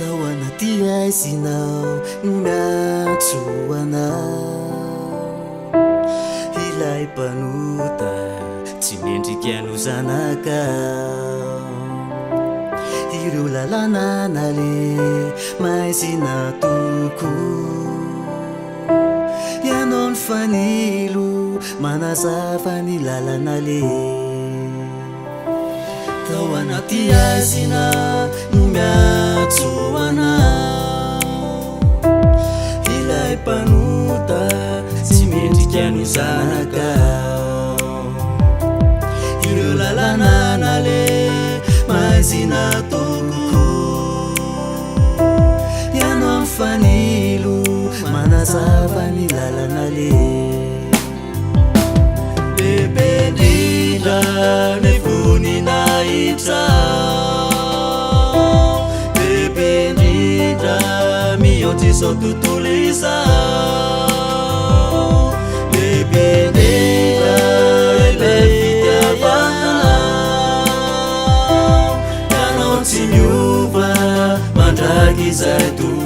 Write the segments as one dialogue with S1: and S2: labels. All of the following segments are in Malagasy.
S1: tao anaty aizinao miatso anao ilay mpanota tsy mendrika no zanakao ireo lalana nale maizina toko ianao ny fanilo manazava ny lalana le tao anaty aizina no miatso anao ilay mpanota tsy mendrika no zanakao ireo lalana nale maizina toko ianao ny fanilo manazava ny lalana le lehibe indrindra ny voninahitra lehibe indrindra mihoatra izao tontolo izao lehibe indrindra ilay fitiavana ianao tsy miova mandraky izay toy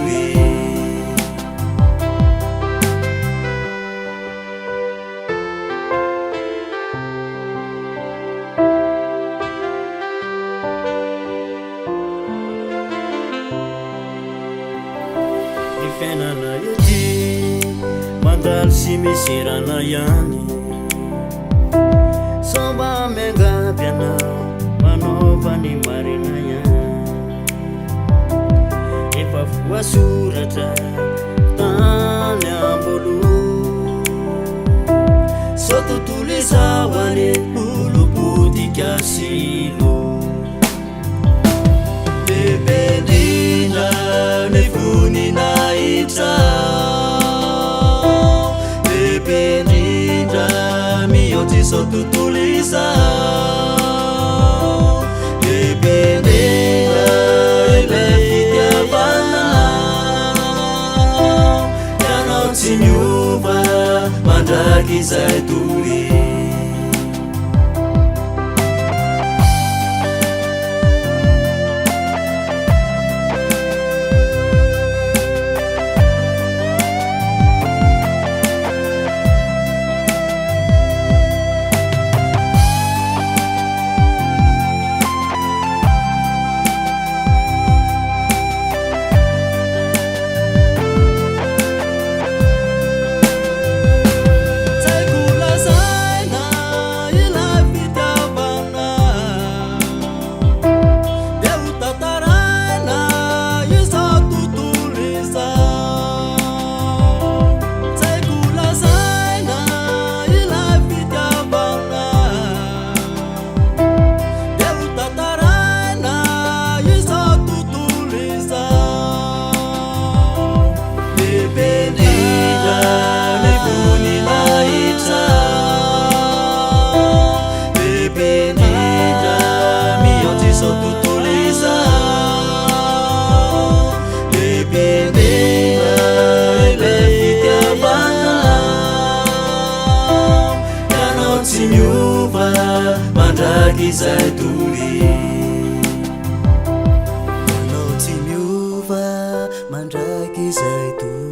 S1: fiainana ety mandalo sy miserana ihany somba miangavy anao manaova ny marina ihany efa voasoratra tany amboloha sao tontolo izao ane olo-potika silo lehibe indrindra ny voninahitra lehibe indrindra mihoatra izao tontolo izao lehibe indrindra ilay fitiavana ianao tsy miova mandraky izay toy mandraky izay toy ianao tsy miova mandraky izay toy